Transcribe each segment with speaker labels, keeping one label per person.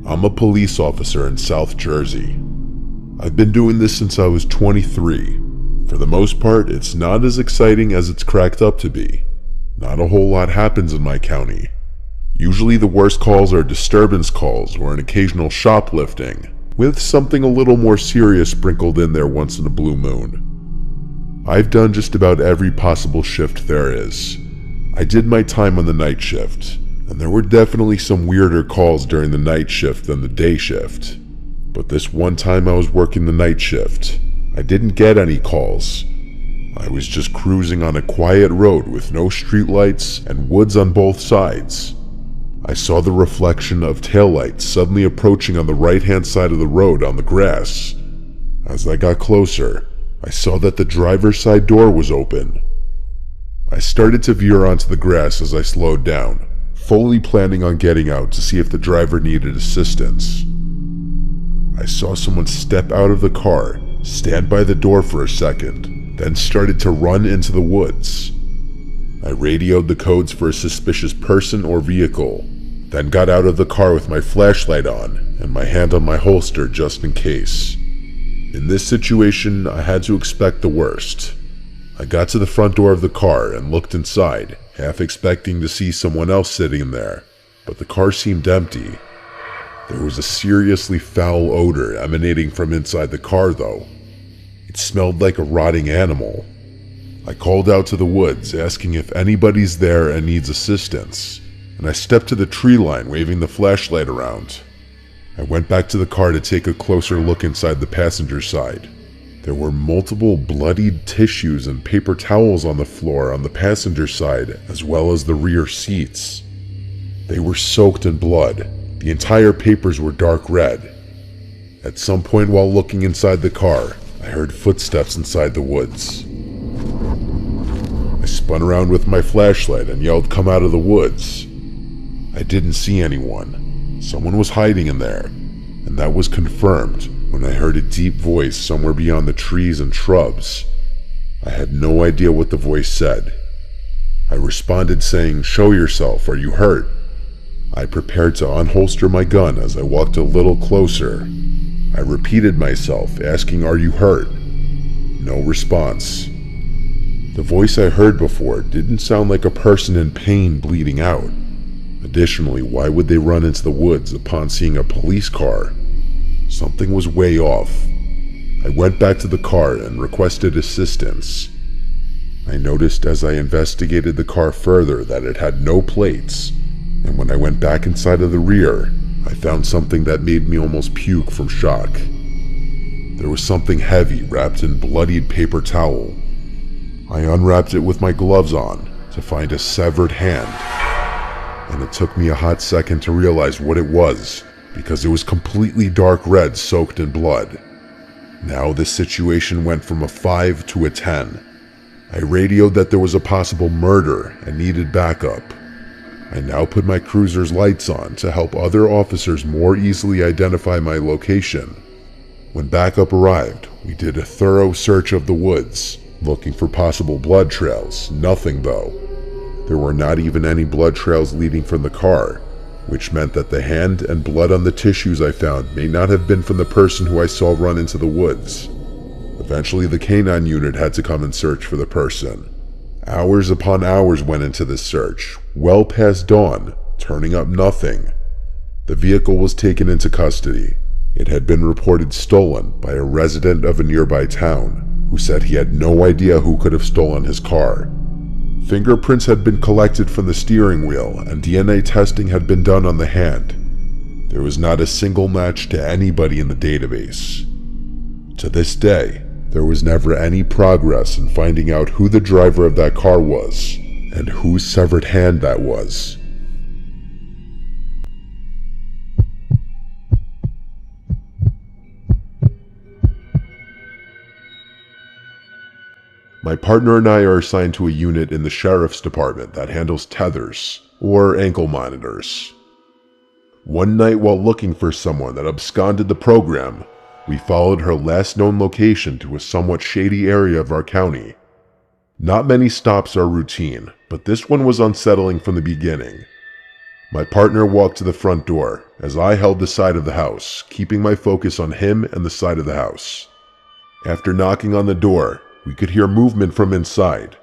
Speaker 1: I'm a police officer in South Jersey. I've been doing this since I was 23. For the most part, it's not as exciting as it's cracked up to be. Not a whole lot happens in my county. Usually the worst calls are disturbance calls or an occasional shoplifting, with something a little more serious sprinkled in there once in a blue moon. I've done just about every possible shift there is. I did my time on the night shift, and there were definitely some weirder calls during the night shift than the day shift. But this one time I was working the night shift, I didn't get any calls. I was just cruising on a quiet road with no streetlights and woods on both sides. I saw the reflection of taillights suddenly approaching on the right-hand side of the road on the grass. As I got closer, I saw that the driver's side door was open. I started to veer onto the grass as I slowed down, fully planning on getting out to see if the driver needed assistance. I saw someone step out of the car, stand by the door for a second, then started to run into the woods. I radioed the codes for a suspicious person or vehicle, then got out of the car with my flashlight on and my hand on my holster just in case. In this situation, I had to expect the worst. I got to the front door of the car and looked inside, half expecting to see someone else sitting in there, but the car seemed empty. There was a seriously foul odor emanating from inside the car though. It smelled like a rotting animal. I called out to the woods, asking if anybody's there and needs assistance, and I stepped to the tree line waving the flashlight around. I went back to the car to take a closer look inside the passenger side. There were multiple bloodied tissues and paper towels on the floor on the passenger side, as well as the rear seats. They were soaked in blood. The entire papers were dark red. At some point while looking inside the car, I heard footsteps inside the woods. I spun around with my flashlight and yelled, "Come out of the woods." I didn't see anyone. Someone was hiding in there, and that was confirmed when I heard a deep voice somewhere beyond the trees and shrubs. I had no idea what the voice said. I responded saying, "Show yourself, are you hurt?" I prepared to unholster my gun as I walked a little closer. I repeated myself, asking, "Are you hurt?" No response. The voice I heard before didn't sound like a person in pain bleeding out. Additionally, why would they run into the woods upon seeing a police car? Something was way off. I went back to the car and requested assistance. I noticed as I investigated the car further that it had no plates, and when I went back inside of the rear, I found something that made me almost puke from shock. There was something heavy wrapped in bloodied paper towel. I unwrapped it with my gloves on to find a severed hand, and it took me a hot second to realize what it was, because it was completely dark red soaked in blood. Now this situation went from a 5 to a 10. I radioed that there was a possible murder and needed backup. I now put my cruiser's lights on to help other officers more easily identify my location. When backup arrived, we did a thorough search of the woods, looking for possible blood trails. Nothing though. There were not even any blood trails leading from the car, which meant that the hand and blood on the tissues I found may not have been from the person who I saw run into the woods. Eventually the canine unit had to come and search for the person. Hours upon hours went into this search, well past dawn, turning up nothing. The vehicle was taken into custody. It had been reported stolen by a resident of a nearby town, who said he had no idea who could have stolen his car. Fingerprints had been collected from the steering wheel, and DNA testing had been done on the hand. There was not a single match to anybody in the database. To this day, there was never any progress in finding out who the driver of that car was, and whose severed hand that was. My partner and I are assigned to a unit in the sheriff's department that handles tethers, or ankle monitors. One night while looking for someone that absconded the program, we followed her last known location to a somewhat shady area of our county. Not many stops are routine, but this one was unsettling from the beginning. My partner walked to the front door, as I held the side of the house, keeping my focus on him and the side of the house. After knocking on the door, we could hear movement from inside.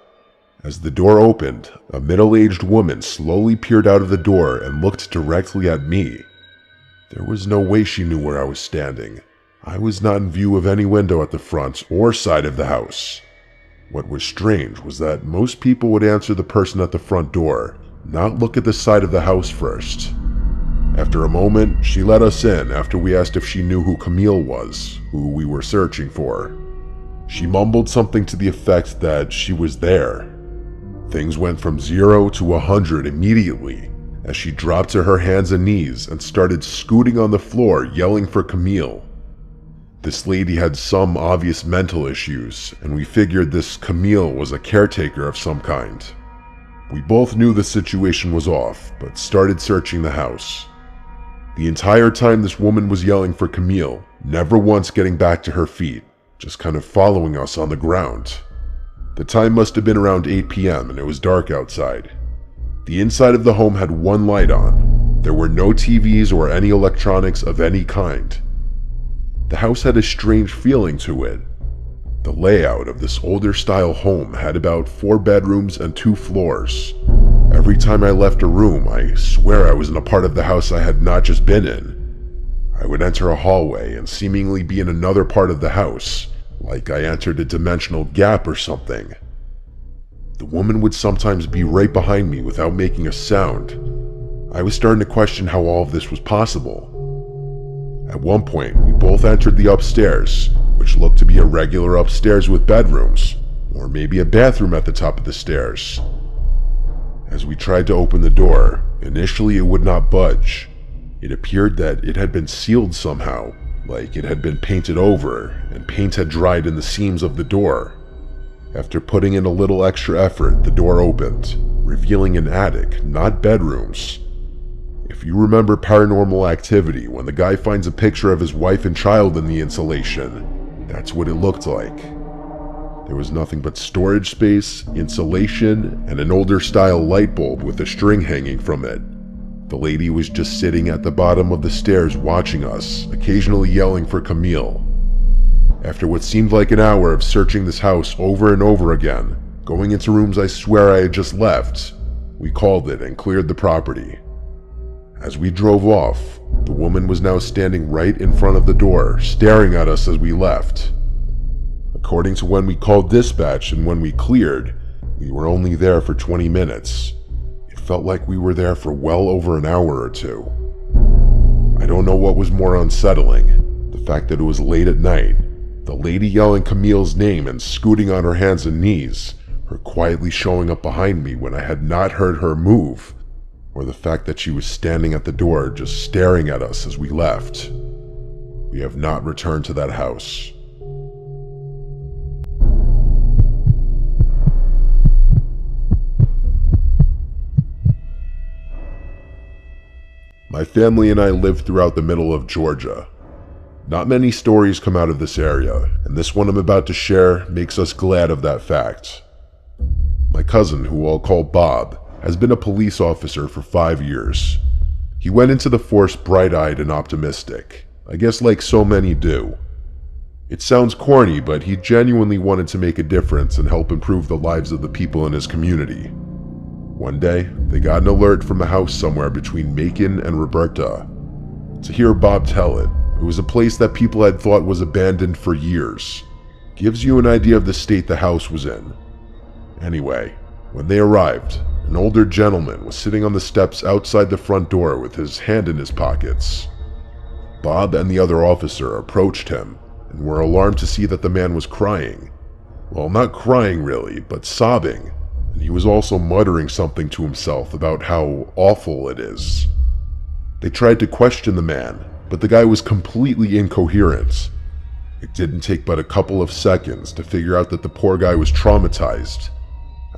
Speaker 1: As the door opened, a middle-aged woman slowly peered out of the door and looked directly at me. There was no way she knew where I was standing. I was not in view of any window at the front or side of the house. What was strange was that most people would answer the person at the front door, not look at the side of the house first. After a moment, she let us in after we asked if she knew who Camille was, who we were searching for. She mumbled something to the effect that she was there. Things went from 0 to 100 immediately, as she dropped to her hands and knees and started scooting on the floor yelling for Camille. This lady had some obvious mental issues, and we figured this Camille was a caretaker of some kind. We both knew the situation was off, but started searching the house. The entire time this woman was yelling for Camille, never once getting back to her feet, just kind of following us on the ground. The time must have been around 8 p.m. and it was dark outside. The inside of the home had one light on. There were no TVs or any electronics of any kind. The house had a strange feeling to it. The layout of this older style home had about 4 bedrooms and 2 floors. Every time I left a room, I swear I was in a part of the house I had not just been in. I would enter a hallway and seemingly be in another part of the house, like I entered a dimensional gap or something. The woman would sometimes be right behind me without making a sound. I was starting to question how all of this was possible. At one point, we both entered the upstairs, which looked to be a regular upstairs with bedrooms, or maybe a bathroom at the top of the stairs. As we tried to open the door, initially it would not budge. It appeared that it had been sealed somehow, like it had been painted over, and paint had dried in the seams of the door. After putting in a little extra effort, the door opened, revealing an attic, not bedrooms. If you remember Paranormal Activity, when the guy finds a picture of his wife and child in the insulation, that's what it looked like. There was nothing but storage space, insulation, and an older style light bulb with a string hanging from it. The lady was just sitting at the bottom of the stairs watching us, occasionally yelling for Camille. After what seemed like an hour of searching this house over and over again, going into rooms I swear I had just left, we called it and cleared the property. As we drove off, the woman was now standing right in front of the door, staring at us as we left. According to when we called dispatch and when we cleared, we were only there for 20 minutes. It felt like we were there for well over an hour or two. I don't know what was more unsettling, the fact that it was late at night, the lady yelling Camille's name and scooting on her hands and knees, her quietly showing up behind me when I had not heard her move, or the fact that she was standing at the door just staring at us as we left. We have not returned to that house. My family and I live throughout the middle of Georgia. Not many stories come out of this area, and this one I'm about to share makes us glad of that fact. My cousin, who I'll call Bob, has been a police officer for 5 years. He went into the force bright-eyed and optimistic, I guess like so many do. It sounds corny, but he genuinely wanted to make a difference and help improve the lives of the people in his community. One day, they got an alert from a house somewhere between Macon and Roberta. To hear Bob tell it, it was a place that people had thought was abandoned for years. Gives you an idea of the state the house was in. Anyway, when they arrived, an older gentleman was sitting on the steps outside the front door with his hand in his pockets. Bob and the other officer approached him and were alarmed to see that the man was crying. Well, not crying really, but sobbing, and he was also muttering something to himself about how awful it is. They tried to question the man, but the guy was completely incoherent. It didn't take but a couple of seconds to figure out that the poor guy was traumatized.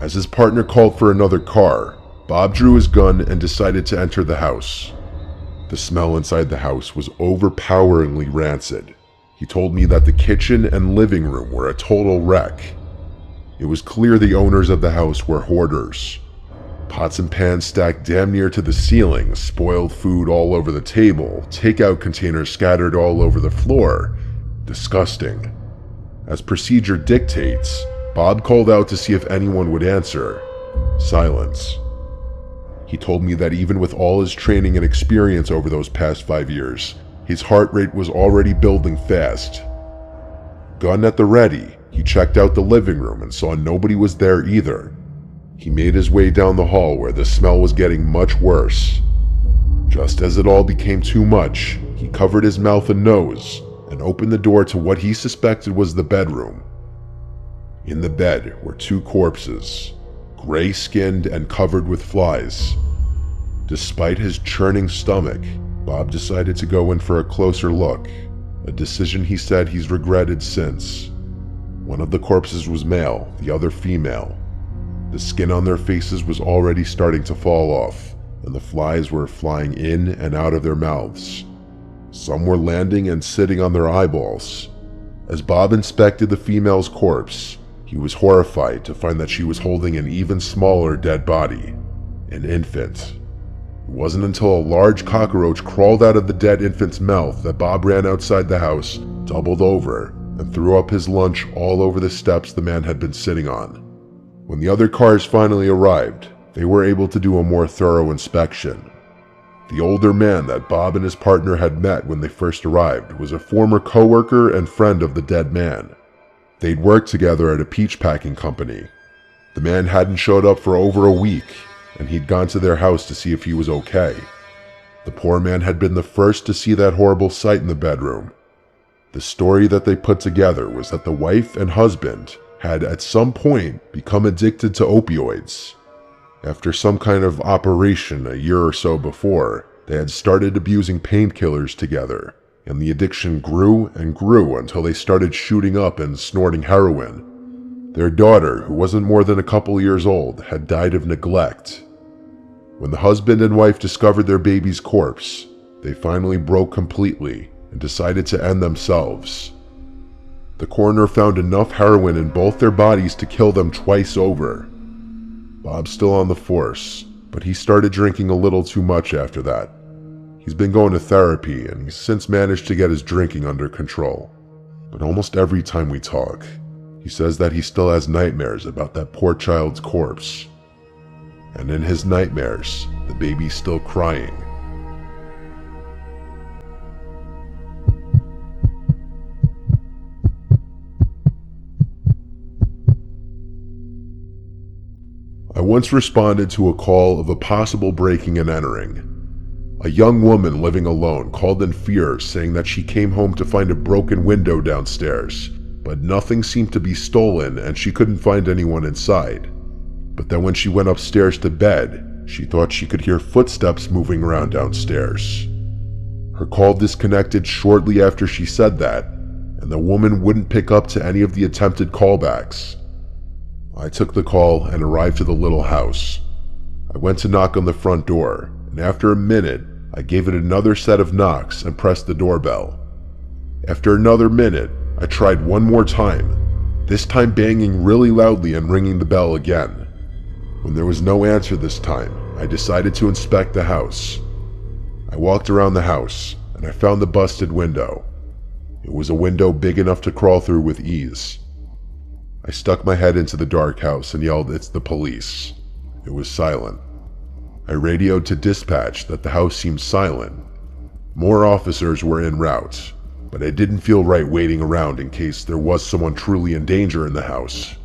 Speaker 1: As his partner called for another car, Bob drew his gun and decided to enter the house. The smell inside the house was overpoweringly rancid. He told me that the kitchen and living room were a total wreck. It was clear the owners of the house were hoarders. Pots and pans stacked damn near to the ceiling, spoiled food all over the table, takeout containers scattered all over the floor. Disgusting. As procedure dictates, Bob called out to see if anyone would answer. Silence. He told me that even with all his training and experience over those past 5 years, his heart rate was already building fast. Gun at the ready, he checked out the living room and saw nobody was there either. He made his way down the hall where the smell was getting much worse. Just as it all became too much, he covered his mouth and nose and opened the door to what he suspected was the bedroom. In the bed were 2 corpses, gray-skinned and covered with flies. Despite his churning stomach, Bob decided to go in for a closer look, a decision he said he's regretted since. One of the corpses was male, the other female. The skin on their faces was already starting to fall off, and the flies were flying in and out of their mouths. Some were landing and sitting on their eyeballs. As Bob inspected the female's corpse, he was horrified to find that she was holding an even smaller dead body, an infant. It wasn't until a large cockroach crawled out of the dead infant's mouth that Bob ran outside the house, doubled over, and threw up his lunch all over the steps the man had been sitting on. When the other cars finally arrived, they were able to do a more thorough inspection. The older man that Bob and his partner had met when they first arrived was a former co-worker and friend of the dead man. They'd worked together at a peach packing company. The man hadn't showed up for over a week, and he'd gone to their house to see if he was okay. The poor man had been the first to see that horrible sight in the bedroom. The story that they put together was that the wife and husband had at some point become addicted to opioids. After some kind of operation a year or so before, they had started abusing painkillers together, and the addiction grew and grew until they started shooting up and snorting heroin. Their daughter, who wasn't more than a couple years old, had died of neglect. When the husband and wife discovered their baby's corpse, they finally broke completely and decided to end themselves. The coroner found enough heroin in both their bodies to kill them twice over. Bob's still on the force, but he started drinking a little too much after that. He's been going to therapy and he's since managed to get his drinking under control. But almost every time we talk, he says that he still has nightmares about that poor child's corpse. And in his nightmares, the baby's still crying. I once responded to a call of a possible breaking and entering. A young woman living alone called in fear, saying that she came home to find a broken window downstairs, but nothing seemed to be stolen and she couldn't find anyone inside. But then when she went upstairs to bed, she thought she could hear footsteps moving around downstairs. Her call disconnected shortly after she said that, and the woman wouldn't pick up to any of the attempted callbacks. I took the call and arrived to the little house. I went to knock on the front door, and after a minute, I gave it another set of knocks and pressed the doorbell. After another minute, I tried one more time, this time banging really loudly and ringing the bell again. When there was no answer this time, I decided to inspect the house. I walked around the house, and I found the busted window. It was a window big enough to crawl through with ease. I stuck my head into the dark house and yelled, "It's the police." It was silent. I radioed to dispatch that the house seemed silent. More officers were en route, but I didn't feel right waiting around in case there was someone truly in danger in the house.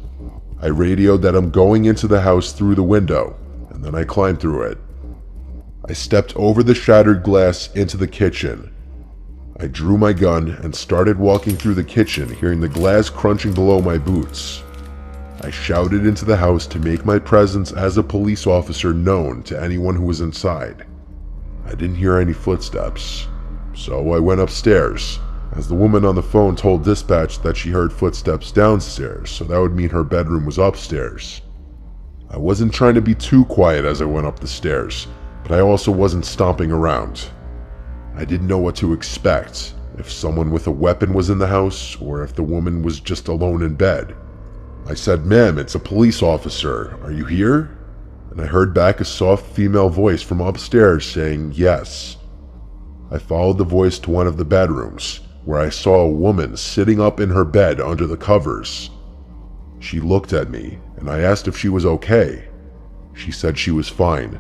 Speaker 1: I radioed that I'm going into the house through the window, and then I climbed through it. I stepped over the shattered glass into the kitchen. I drew my gun and started walking through the kitchen, hearing the glass crunching below my boots. I shouted into the house to make my presence as a police officer known to anyone who was inside. I didn't hear any footsteps, so I went upstairs, as the woman on the phone told dispatch that she heard footsteps downstairs, so that would mean her bedroom was upstairs. I wasn't trying to be too quiet as I went up the stairs, but I also wasn't stomping around. I didn't know what to expect, if someone with a weapon was in the house, or if the woman was just alone in bed. I said, "Ma'am, it's a police officer. Are you here?" and I heard back a soft female voice from upstairs saying yes. I followed the voice to one of the bedrooms, where I saw a woman sitting up in her bed under the covers. She looked at me, and I asked if she was okay. She said she was fine.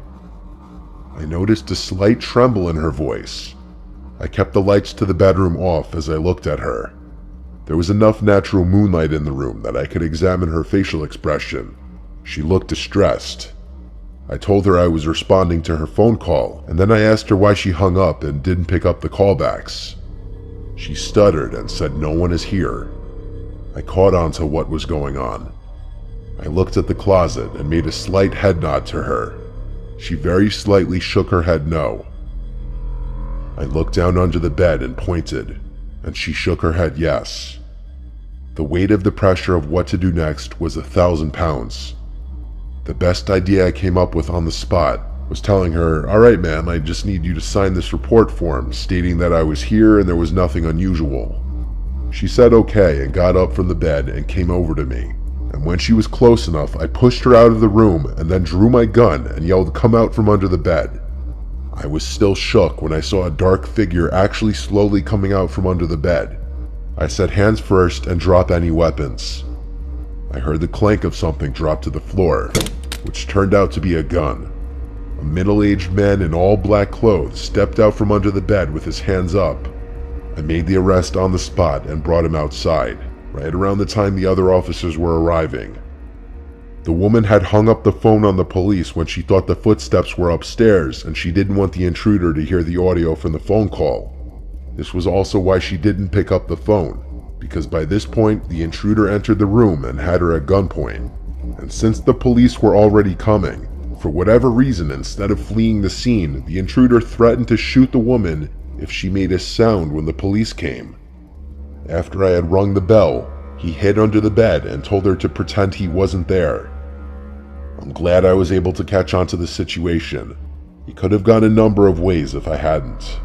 Speaker 1: I noticed a slight tremble in her voice. I kept the lights to the bedroom off as I looked at her. There was enough natural moonlight in the room that I could examine her facial expression. She looked distressed. I told her I was responding to her phone call, and then I asked her why she hung up and didn't pick up the callbacks. She stuttered and said no one is here. I caught on to what was going on. I looked at the closet and made a slight head nod to her. She very slightly shook her head no. I looked down under the bed and pointed, and she shook her head yes. The weight of the pressure of what to do next was 1,000 pounds. The best idea I came up with on the spot was telling her, "Alright ma'am, I just need you to sign this report form stating that I was here and there was nothing unusual." She said okay and got up from the bed and came over to me. And when she was close enough, I pushed her out of the room and then drew my gun and yelled, "Come out from under the bed." I was still shook when I saw a dark figure actually slowly coming out from under the bed. I said hands first and drop any weapons. I heard the clank of something drop to the floor, which turned out to be a gun. A middle-aged man in all black clothes stepped out from under the bed with his hands up. I made the arrest on the spot and brought him outside, right around the time the other officers were arriving. The woman had hung up the phone on the police when she thought the footsteps were upstairs and she didn't want the intruder to hear the audio from the phone call. This was also why she didn't pick up the phone, because by this point the intruder entered the room and had her at gunpoint. And since the police were already coming, for whatever reason, instead of fleeing the scene, the intruder threatened to shoot the woman if she made a sound when the police came. After I had rung the bell, he hid under the bed and told her to pretend he wasn't there. I'm glad I was able to catch on to the situation. It could have gone a number of ways if I hadn't.